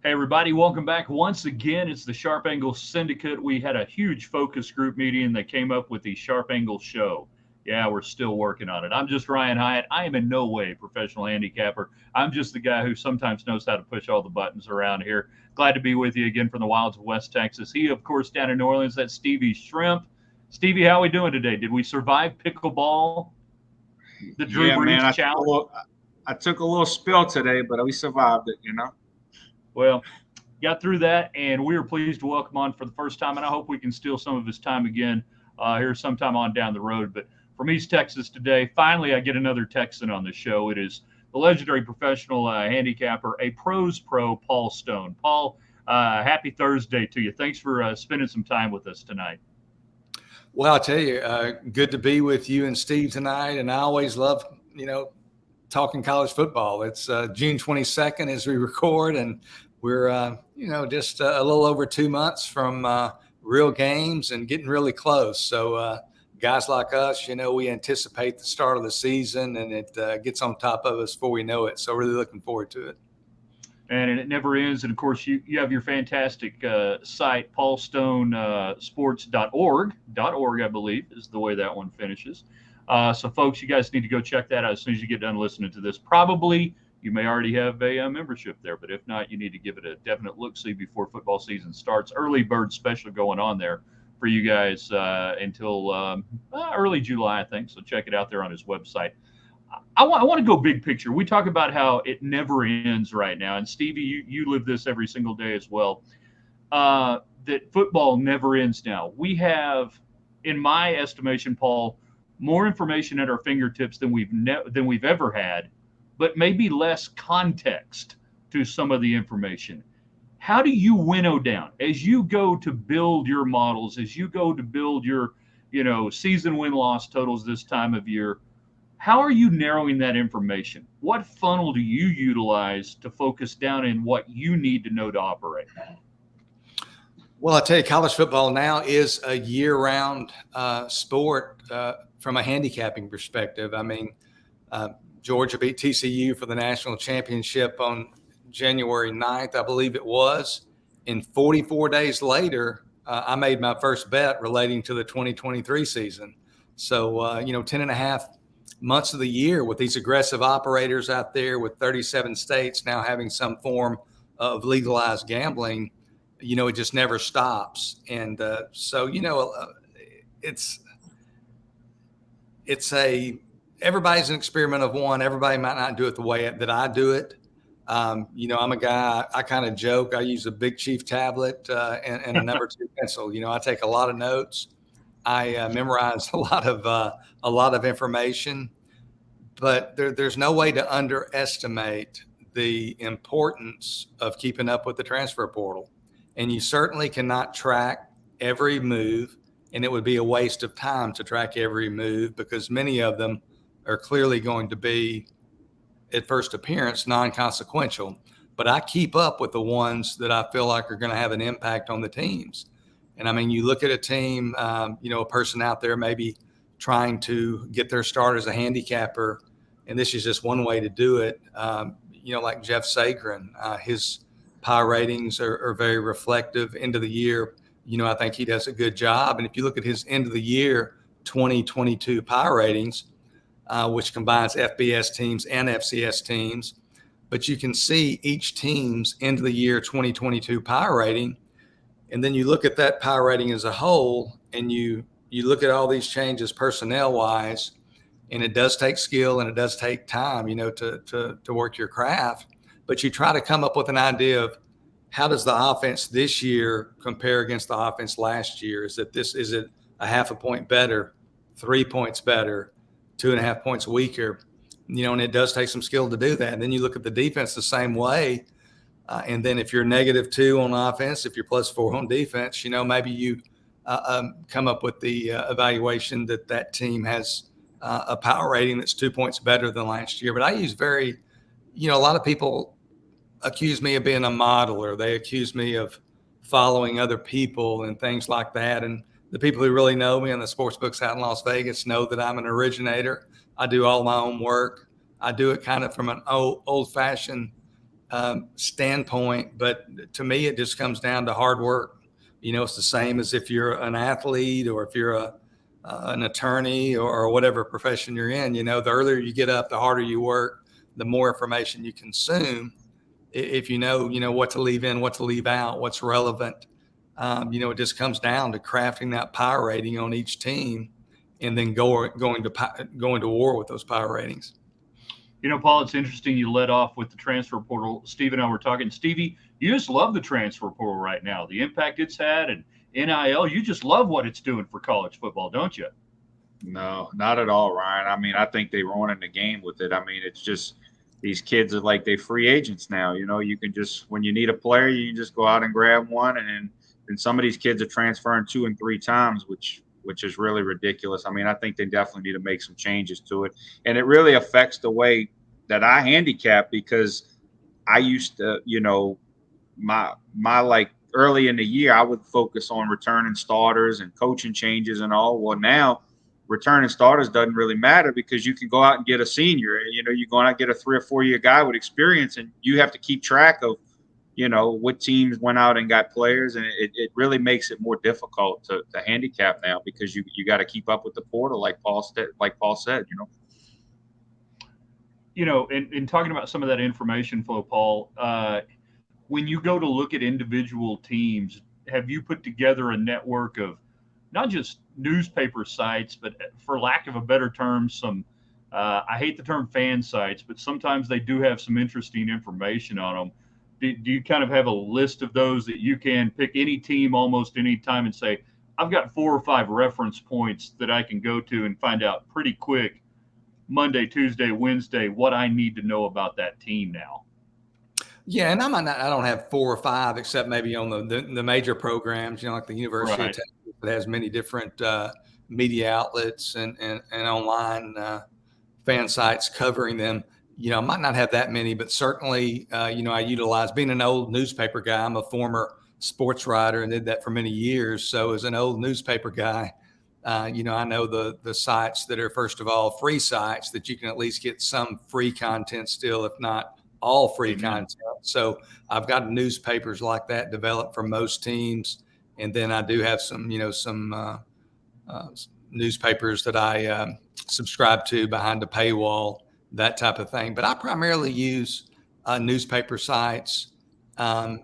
Hey, everybody, welcome back once again. It's the Sharp Angle Syndicate. We had a huge focus group meeting that came up with the Sharp Angle Show. Yeah, we're still working on it. I'm just Ryan Hyatt. I am in no way a professional handicapper. I'm just the guy who sometimes knows how to push all the buttons around here. Glad to be with you again from the wilds of West Texas. He, of course, down in New Orleans. That's Stevie Shrimp. Stevie, how are we doing today? Did we survive pickleball, the Drew Yeah, man. Brees challenge? I took a little spill today, but we survived it. Well, got through that, and we are pleased to welcome on for the first time, and I hope we can steal some of his time again here sometime on down the road. But from East Texas today, finally I get another Texan on the show. It is the legendary professional handicapper, a pros pro, Paul Stone. Paul, happy Thursday to you. Thanks for spending some time with us tonight. Well, I'll tell you, good to be with you and Steve tonight, and I always love, talking college football. It's June 22nd as we record, and we're, just a little over 2 months from real games and getting really close. So guys like us, we anticipate the start of the season, and it gets on top of us before we know it. So really looking forward to it. And it never ends. And of course, you have your fantastic site, paulstonesports.org. .org, I believe, is the way that one finishes. So, folks, you guys need to go check that out as soon as you get done listening to this. Probably you may already have a membership there, but if not, you need to give it a definite look-see before football season starts. Early bird special going on there for you guys until early July, I think. So check it out there on his website. I want to go big picture. We talk about how it never ends right now. And, Stevie, you live this every single day as well, that football never ends now. We have, in my estimation, Paul, more information at our fingertips than we've ever had, but maybe less context to some of the information. How do you winnow down as you go to build your models, as you go to build your, season win-loss totals this time of year? How are you narrowing that information? What funnel do you utilize to focus down in what you need to know to operate? Well, I tell you, college football now is a year-round sport from a handicapping perspective. I mean, Georgia beat TCU for the national championship on January 9th, I believe it was. And 44 days later, I made my first bet relating to the 2023 season. So, 10 and a half months of the year with these aggressive operators out there with 37 states now having some form of legalized gambling, it just never stops. And everybody's an experiment of one. Everybody might not do it the way that I do it. I'm a guy, I kind of joke, I use a Big Chief tablet and a number 2 pencil. I take a lot of notes. I memorize a lot of information, but there's no way to underestimate the importance of keeping up with the transfer portal. And you certainly cannot track every move, and it would be a waste of time to track every move because many of them are clearly going to be, at first appearance, non-consequential. But I keep up with the ones that I feel like are going to have an impact on the teams. And I mean, you look at a team, a person out there maybe trying to get their start as a handicapper, and this is just one way to do it. Like Jeff Sagrin, his power ratings are very reflective. End of the year, I think he does a good job. And if you look at his end of the year 2022 power ratings, which combines FBS teams and FCS teams, but you can see each team's end of the year 2022 power rating. And then you look at that power rating as a whole, and you look at all these changes personnel wise, and it does take skill and it does take time, to work your craft. But you try to come up with an idea of how does the offense this year compare against the offense last year? Is it a half a point better, 3 points better, 2.5 points weaker? And it does take some skill to do that. And then you look at the defense the same way. And then if you're -2 on offense, if you're +4 on defense, maybe you come up with the evaluation that team has a power rating that's 2 points better than last year. But I use a lot of people accuse me of being a modeler. They accuse me of following other people and things like that. And the people who really know me in the sports books out in Las Vegas know that I'm an originator. I do all my own work. I do it kind of from an old-fashioned standpoint, but to me, it just comes down to hard work. It's the same as if you're an athlete or if you're an attorney or whatever profession you're in. The earlier you get up, the harder you work, the more information you consume. If you know what to leave in, what to leave out, what's relevant. It just comes down to crafting that power rating on each team, and then going to war with those power ratings. Paul, it's interesting you led off with the transfer portal. Steve and I were talking. Stevie, you just love the transfer portal right now, the impact it's had, and NIL. You just love what it's doing for college football, don't you? No, not at all, Ryan. I mean, I think they're ruining the game with it. I mean, it's just these kids are like they free agents now. You can just, when you need a player, you can just go out and grab one, and some of these kids are transferring 2 and 3 times, which is really ridiculous. I mean, I think they definitely need to make some changes to it. And it really affects the way that I handicap, because I used to, my like early in the year, I would focus on returning starters and coaching changes and all. Well, now returning starters doesn't really matter, because you can go out and get a senior, and, you're going out and get a 3 or 4 year guy with experience, and you have to keep track of, what teams went out and got players. And it really makes it more difficult to handicap now, because you got to keep up with the portal, like Paul said. In talking about some of that information flow, Paul, when you go to look at individual teams, have you put together a network of not just newspaper sites, but, for lack of a better term, some, I hate the term fan sites, but sometimes they do have some interesting information on them. Do you kind of have a list of those that you can pick any team almost any time and say, I've got 4 or 5 reference points that I can go to and find out pretty quick, Monday, Tuesday, Wednesday, what I need to know about that team now? Yeah, and I don't have 4 or 5, except maybe on the major programs, like the University of Texas, that has many different media outlets and online fan sites covering them. I might not have that many, but certainly, I utilize, being an old newspaper guy. I'm a former sports writer and did that for many years. So as an old newspaper guy, I know the sites that are, first of all, free sites that you can at least get some free content still, if not all free content. So I've got newspapers like that developed for most teams. And then I do have some newspapers that I subscribe to behind the paywall, that type of thing. But I primarily use newspaper sites, to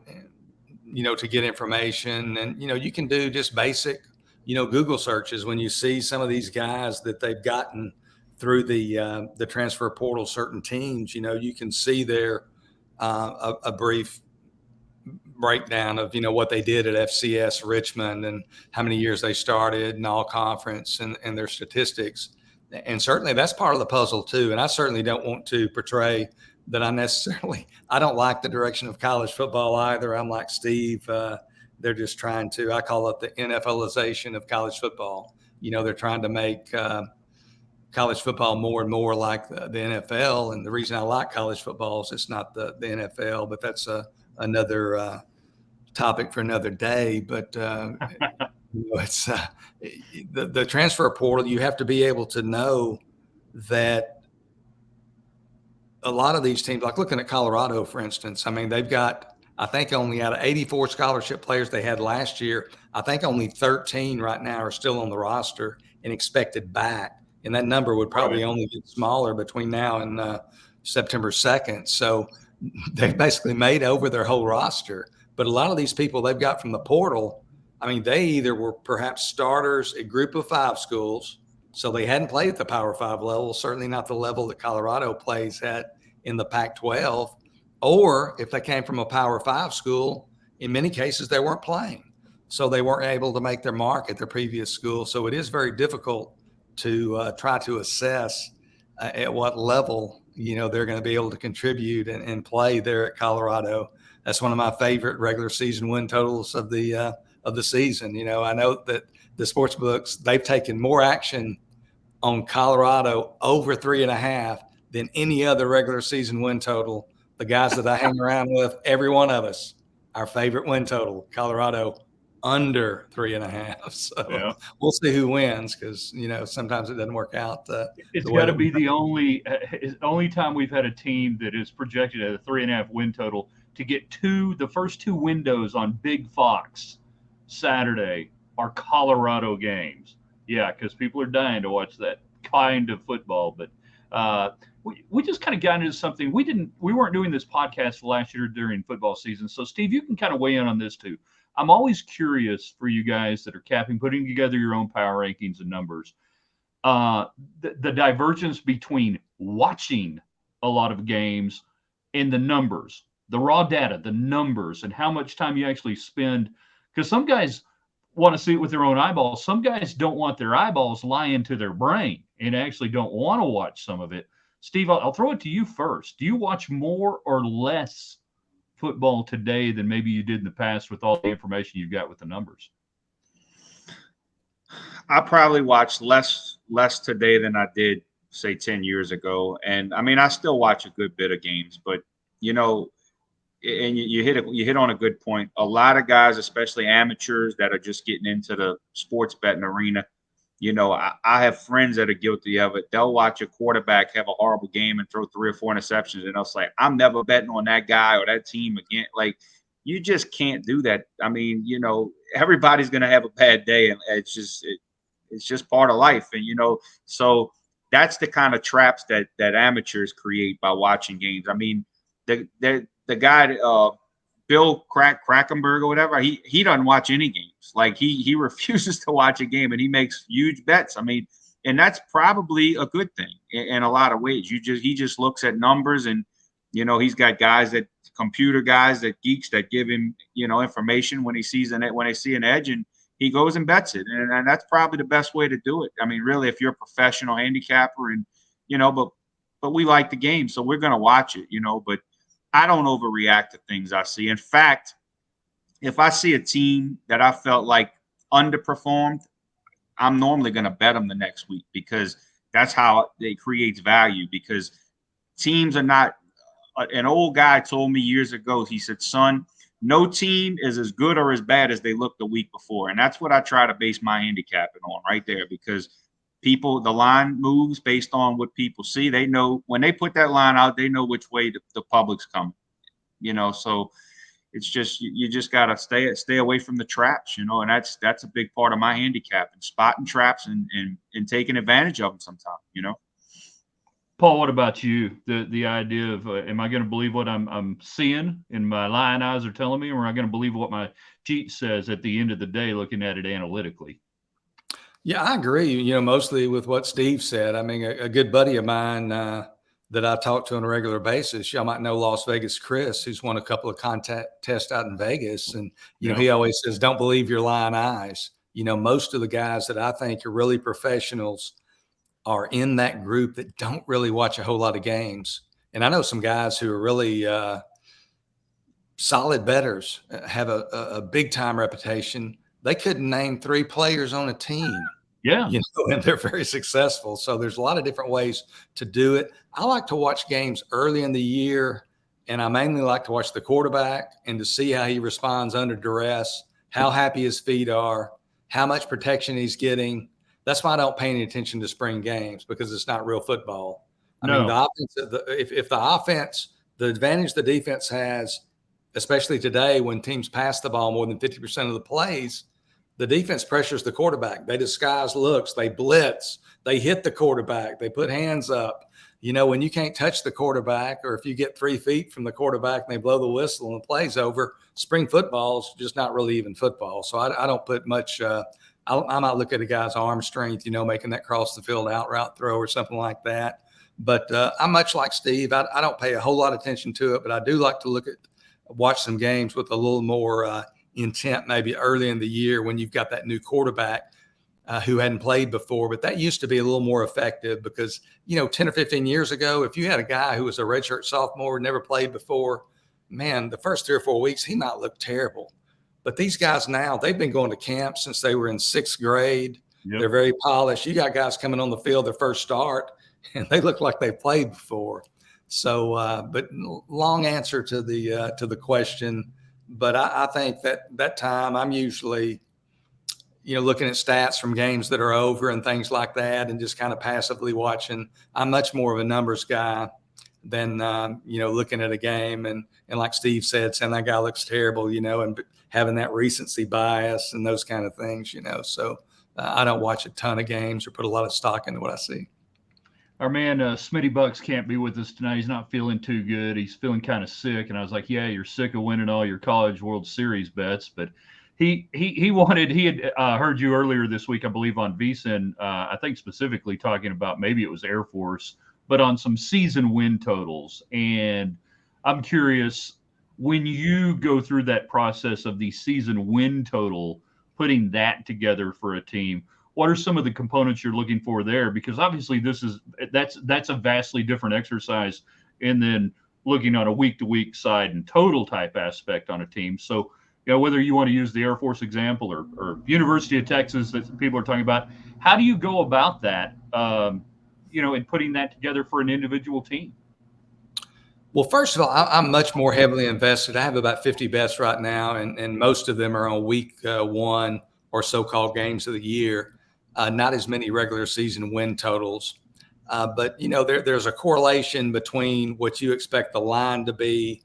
get information. And, you can do just basic, Google searches when you see some of these guys that they've gotten through the transfer portal, certain teams. You can see their a brief breakdown of what they did at FCS Richmond and how many years they started and all conference and their statistics. And certainly that's part of the puzzle too. And I certainly don't want to portray that I don't like the direction of college football either. I'm like Steve. They're just trying to, I call it the NFLization of college football. They're trying to make college football more and more like the NFL. And the reason I like college football is it's not the NFL, but that's another topic for another day. But it's the transfer portal. You have to be able to know that a lot of these teams, like looking at Colorado, for instance, I mean, they've got, I think, only out of 84 scholarship players they had last year, I think only 13 right now are still on the roster and expected back. And that number would probably only get smaller between now and September 2nd. So they've basically made over their whole roster. But a lot of these people they've got from the portal, I mean, they either were perhaps starters at Group of 5 schools, so they hadn't played at the Power 5 level, certainly not the level that Colorado plays at in the Pac-12. Or if they came from a Power 5 school, in many cases they weren't playing. So they weren't able to make their mark at their previous school. So it is very difficult to try to assess at what level, they're going to be able to contribute and play there at Colorado. That's one of my favorite regular season win totals of the season. I know that the sports books, they've taken more action on Colorado over 3.5 than any other regular season win total. The guys that I hang around with, every one of us, our favorite win total, Colorado under 3.5. So Yeah. we'll see who wins because, sometimes it doesn't work out It's the way got to that be the only time we've had a team that is projected at a 3.5 win total to get the first two windows on Big Fox Saturday are Colorado games. Yeah, because people are dying to watch that kind of football. But we just kind of got into something. We weren't doing this podcast last year during football season. So Steve, you can kind of weigh in on this too. I'm always curious for you guys that are putting together your own power rankings and numbers. The divergence between watching a lot of games and the numbers, the raw data, the numbers, and how much time you actually spend. Because some guys want to see it with their own eyeballs. Some guys don't want their eyeballs lying to their brain and actually don't want to watch some of it. Steve, I'll throw it to you first. Do you watch more or less football today than maybe you did in the past with all the information you've got with the numbers? I probably watch less today than I did, say, 10 years ago. And I mean, I still watch a good bit of games, but and you hit on a good point. A lot of guys, especially amateurs that are just getting into the sports betting arena, I have friends that are guilty of it. They'll watch a quarterback have a horrible game and throw 3 or 4 interceptions, and they'll say, "I'm never betting on that guy or that team again." Like, you just can't do that. I mean, everybody's going to have a bad day, and it's just part of life. And so that's the kind of traps that amateurs create by watching games. I mean, the guy Bill Krackenberg or whatever, he doesn't watch any games. Like, he refuses to watch a game, and he makes huge bets. I mean, and that's probably a good thing in a lot of ways. He just looks at numbers, and he's got computer guys, that geeks, that give him information when he sees when they see an edge, and he goes and bets it. And that's probably the best way to do it. I mean, really, if you're a professional handicapper, and but we like the game, so we're going to watch it, but I don't overreact to things I see. In fact, if I see a team that I felt like underperformed, I'm normally going to bet them the next week, because that's how it creates value. Because teams are not – an old guy told me years ago, he said, "Son, no team is as good or as bad as they looked the week before." And that's what I try to base my handicapping on right there, because the line moves based on what people see. They know when they put that line out, they know which way the public's coming, so it's just, you just got to stay away from the traps, and that's a big part of my handicap, and spotting traps and taking advantage of them sometimes. Paul, what about you? The idea of am I going to believe what I'm seeing and my lion eyes are telling me, or am I going to believe what my cheat says at the end of the day, looking at it analytically? Yeah, I agree. Mostly with what Steve said. I mean, a good buddy of mine that I talk to on a regular basis, y'all might know Las Vegas Chris, who's won a couple of contact tests out in Vegas. And, he always says, don't believe your lying eyes. Most of the guys that I think are really professionals are in that group that don't really watch a whole lot of games. And I know some guys who are really solid bettors, have a big time reputation. They couldn't name 3 players on a team. Yeah. And they're very successful. So there's a lot of different ways to do it. I like to watch games early in the year, and I mainly like to watch the quarterback and to see how he responds under duress, how happy his feet are, how much protection he's getting. That's why I don't pay any attention to spring games, because it's not real football. I mean, the offense, if the offense, the advantage the defense has, especially today when teams pass the ball more than 50% of the plays, the defense pressures the quarterback. They disguise looks, they blitz, they hit the quarterback, they put hands up. When you can't touch the quarterback, or if you get 3 feet from the quarterback and they blow the whistle and the play's over, spring football is just not really even football. So I don't put much I might look at a guy's arm strength, making that cross the field out route throw or something like that. But I'm much like Steve. I don't pay a whole lot of attention to it, but I do like to watch some games with a little more intent, maybe early in the year when you've got that new quarterback who hadn't played before. But that used to be a little more effective, because 10 or 15 years ago, if you had a guy who was a redshirt sophomore, never played before, man, the first 3 or 4 weeks he might look terrible. But these guys now, they've been going to camp since they were in 6th grade. Yep. They're very polished. You got guys coming on the field their first start, and they look like they've played before. So, but long answer to the question. But I think that time I'm usually, looking at stats from games that are over and things like that, and just kind of passively watching. I'm much more of a numbers guy than, looking at a game and like Steve said, saying that guy looks terrible, and having that recency bias and those kind of things, So I don't watch a ton of games or put a lot of stock into what I see. Our man Smitty Bucks can't be with us tonight. He's not feeling too good. He's feeling kind of sick, and I was like, "Yeah, you're sick of winning all your College World Series bets." But he had heard you earlier this week, I believe, on VSiN. I think specifically talking about maybe it was Air Force, but on some season win totals. And I'm curious, when you go through that process of the season win total, putting that together for a team, what are some of the components you're looking for there? Because obviously that's a vastly different exercise, and then looking on a week-to-week side and total type aspect on a team. So, whether you want to use the Air Force example or University of Texas that people are talking about, how do you go about that, in putting that together for an individual team? Well, first of all, I'm much more heavily invested. I have about 50 bets right now, and most of them are on week one or so-called games of the year. Not as many regular season win totals. But, there's a correlation between what you expect the line to be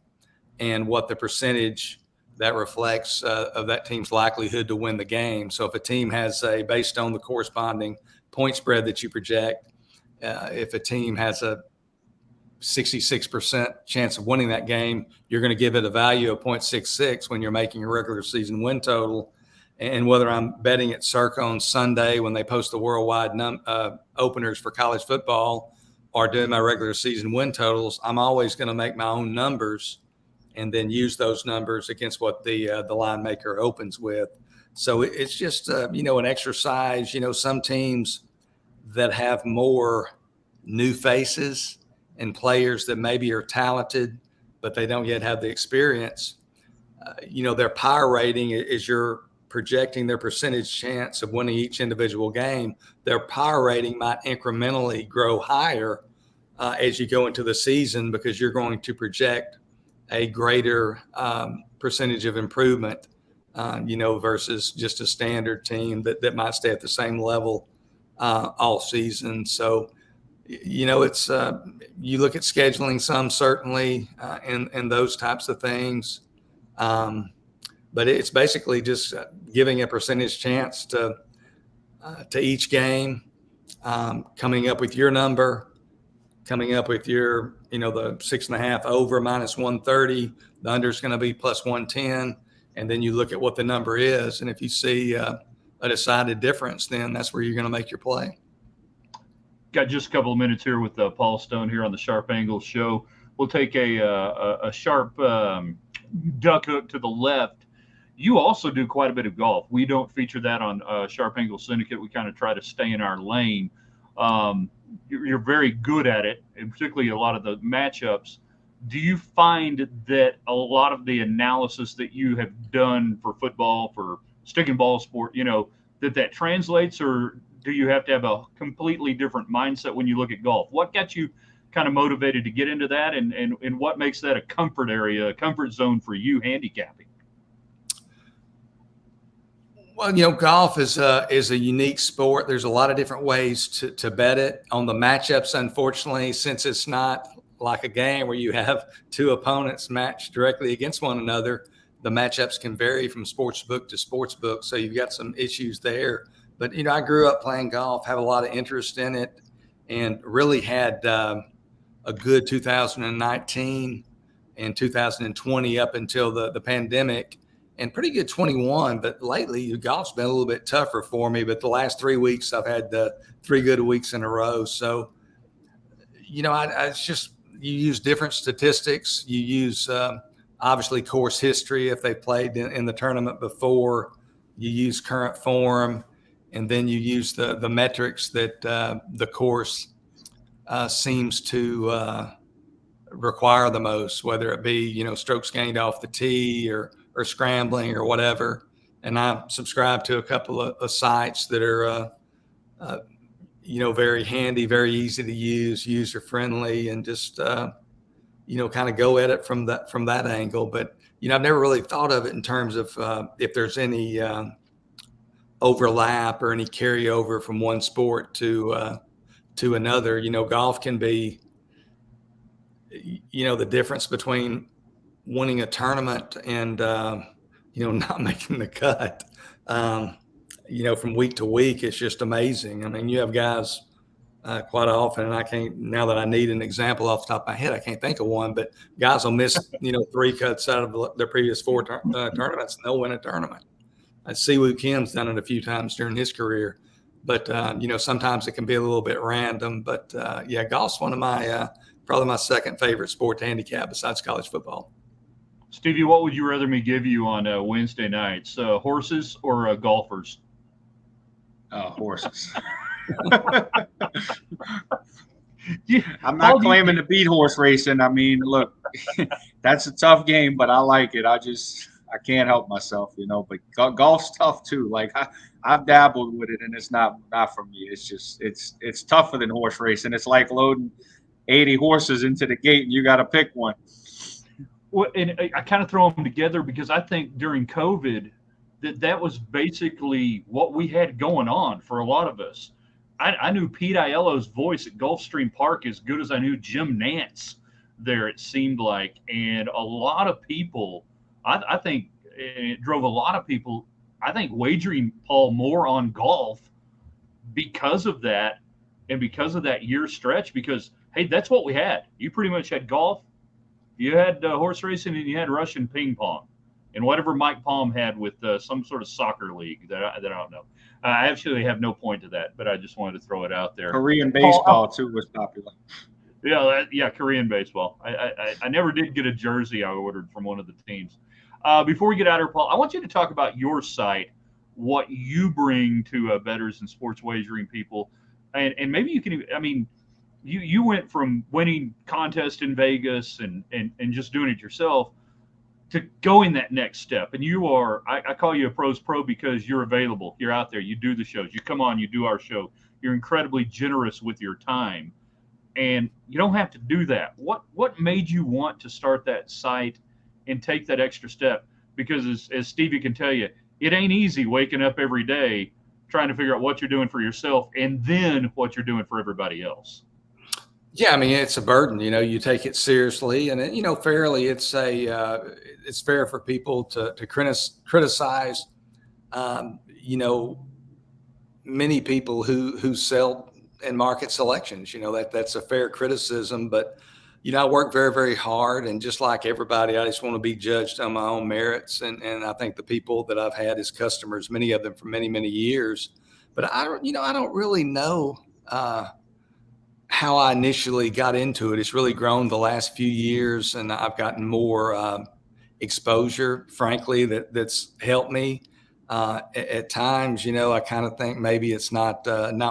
and what the percentage that reflects of that team's likelihood to win the game. So if a team has based on the corresponding point spread that you project, if a team has a 66% chance of winning that game, you're going to give it a value of 0.66 when you're making a regular season win total. And whether I'm betting at Circa on Sunday when they post the worldwide openers for college football or doing my regular season win totals, I'm always going to make my own numbers and then use those numbers against what the line maker opens with. So it's just, an exercise. Some teams that have more new faces and players that maybe are talented, but they don't yet have the experience, their power rating is you're projecting their percentage chance of winning each individual game. Their power rating might incrementally grow higher as you go into the season because you're going to project a greater percentage of improvement, versus just a standard team that might stay at the same level all season. So, it's you look at scheduling some certainly and those types of things. But it's basically just giving a percentage chance to each game, coming up with your number, coming up with your, the 6.5 over minus 130, the under is going to be plus 110. And then you look at what the number is. And if you see a decided difference, then that's where you're going to make your play. Got just a couple of minutes here with Paul Stone here on the Sharp Angle Show. We'll take a sharp duck hook to the left. You also do quite a bit of golf. We don't feature that on Sharp Angle Syndicate. We kind of try to stay in our lane. You're very good at it, and particularly a lot of the matchups. Do you find that a lot of the analysis that you have done for football, for stick and ball sport, that translates, or do you have to have a completely different mindset when you look at golf? What got you kind of motivated to get into that, and what makes that a comfort area, a comfort zone for you handicapping? Well, golf is a unique sport. There's a lot of different ways to bet it. On the matchups, unfortunately, since it's not like a game where you have two opponents match directly against one another, the matchups can vary from sports book to sports book. So you've got some issues there. But, I grew up playing golf, have a lot of interest in it, and really had a good 2019 and 2020 up until the pandemic. And pretty good 21, but lately golf's been a little bit tougher for me. But the last 3 weeks, I've had 3 good weeks in a row. So, it's just you use different statistics. You use obviously course history if they played in the tournament before. You use current form, and then you use the metrics that the course seems to require the most, whether it be strokes gained off the tee or scrambling or whatever. And I subscribe to a couple of sites that are, very handy, very easy to use, user friendly, and just kind of go at it from that angle. But, I've never really thought of it in terms of if there's any overlap or any carryover from one sport to another. Golf can be, the difference between winning a tournament and, not making the cut. From week to week, it's just amazing. I mean, you have guys quite often, and I can't, now that I need an example off the top of my head, I can't think of one, but guys will miss, 3 cuts out of their previous 4 tournaments, and they'll win a tournament. Siwoo Kim's done it a few times during his career, but, sometimes it can be a little bit random. But, golf's one of my, probably my second favorite sport to handicap besides college football. Stevie, what would you rather me give you on Wednesday nights, horses or golfers? Horses. Yeah. I'm not claiming to beat horse racing. I mean, look, that's a tough game, but I like it. I can't help myself, but golf's tough too. Like I've dabbled with it, and it's not for me. It's just, it's tougher than horse racing. It's like loading 80 horses into the gate and you got to pick one. Well, and I kind of throw them together because I think during COVID that was basically what we had going on for a lot of us. I knew Pete Aiello's voice at Gulfstream Park as good as I knew Jim Nantz there, it seemed like. And a lot of people, I think it drove a lot of people, I think, wagering, Paul, more on golf because of that and because of that year stretch, because, hey, that's what we had. You pretty much had golf, you had horse racing, and you had Russian ping pong, and whatever Mike Palm had with some sort of soccer league that I don't know. I actually have no point to that, but I just wanted to throw it out there. Korean baseball too was popular. Yeah, Korean baseball. I never did get a jersey I ordered from one of the teams. Before we get out of here, Paul, I want you to talk about your site, what you bring to bettors and sports wagering people, and maybe you can. I mean, you went from winning contests in Vegas and just doing it yourself to going that next step. And you are, I call you a pro's pro because you're available. You're out there. You do the shows. You come on, you do our show. You're incredibly generous with your time. And you don't have to do that. What made you want to start that site and take that extra step? Because as Stevie can tell you, it ain't easy waking up every day trying to figure out what you're doing for yourself and then what you're doing for everybody else. Yeah, I mean, it's a burden. You take it seriously, and fairly. It's fair for people to criticize. Many people who sell and market selections. That's a fair criticism. But I work very, very hard, and just like everybody, I just want to be judged on my own merits. And I think the people that I've had as customers, many of them for many, many years, but I don't really know how I initially got into it. It's really grown the last few years, and I've gotten more exposure, frankly, that's helped me. At times, I kind of think maybe it's not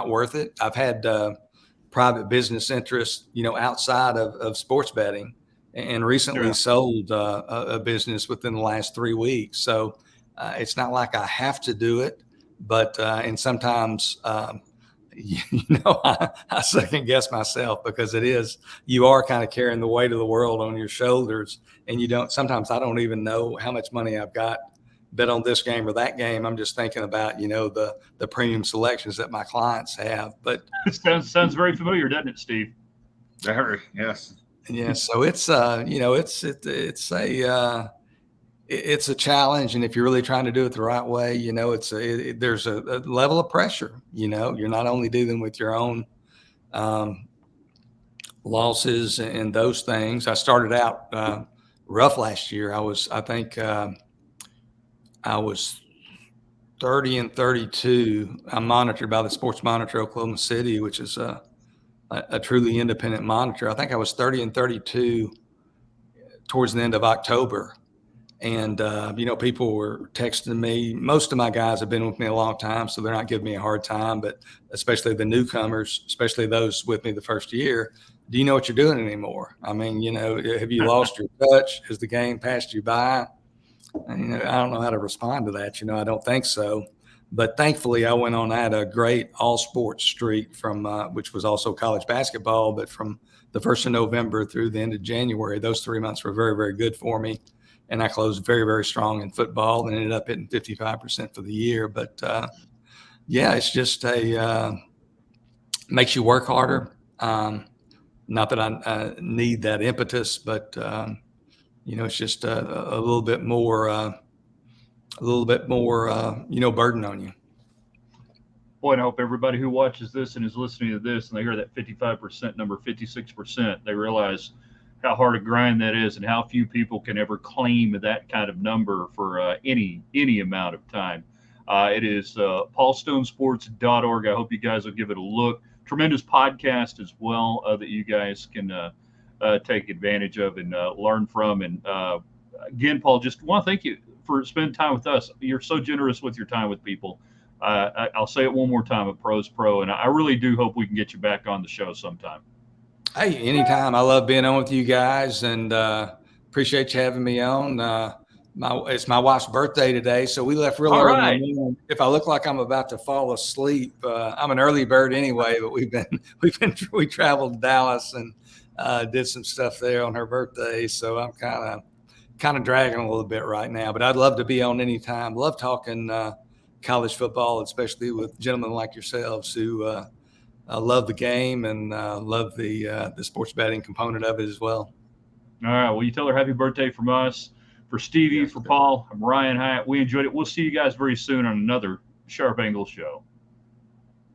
worth it. I've had private business interests, outside of sports betting, and recently sold a business within the last 3 weeks. So it's not like I have to do it, but and sometimes I second guess myself, because you are kind of carrying the weight of the world on your shoulders, and sometimes I don't even know how much money I've got bet on this game or that game. I'm just thinking about, the premium selections that my clients have. But it sounds very familiar, doesn't it, Steve? Very, yes. Yeah. So it's it's a challenge, and if you're really trying to do it the right way, there's a level of pressure. You're not only dealing with your own losses and those things. I started out rough last year. I think I was 30-32. I'm monitored by the Sports Monitor Oklahoma City, which is a truly independent monitor. I think I was 30-32 towards the end of October. And, people were texting me. Most of my guys have been with me a long time, so they're not giving me a hard time, but especially the newcomers, especially those with me the first year. Do you know what you're doing anymore? I mean, have you lost your touch? Has the game passed you by? And, I don't know how to respond to that. I don't think so. But thankfully, I had a great all sports streak from, which was also college basketball, but from the 1st of November through the end of January, those 3 months were very, very good for me. And I closed very, very strong in football and ended up hitting 55% for the year. But yeah, it's just makes you work harder. Not that I need that impetus, but it's just a little bit more, burden on you. Boy, and I hope everybody who watches this and is listening to this and they hear that 55% number, 56%, they realize how hard a grind that is and how few people can ever claim that kind of number for any amount of time. It is paulstonesports.org. I hope you guys will give it a look. Tremendous podcast as well that you guys can take advantage of and learn from. And again, Paul, just want to thank you for spending time with us. You're so generous with your time with people. I'll say it one more time at Pros Pro, and I really do hope we can get you back on the show sometime. Hey, anytime. I love being on with you guys, and appreciate you having me on. It's my wife's birthday today, so we left real early. Right. In the morning. If I look like I'm about to fall asleep, I'm an early bird anyway. But we traveled to Dallas and did some stuff there on her birthday, so I'm kind of dragging a little bit right now. But I'd love to be on anytime. Love talking college football, especially with gentlemen like yourselves who love the game and love the sports betting component of it as well. All right. Well, you tell her happy birthday from us. For Stevie, for Paul, I'm Ryan Hyatt. We enjoyed it. We'll see you guys very soon on another Sharp Angle Show.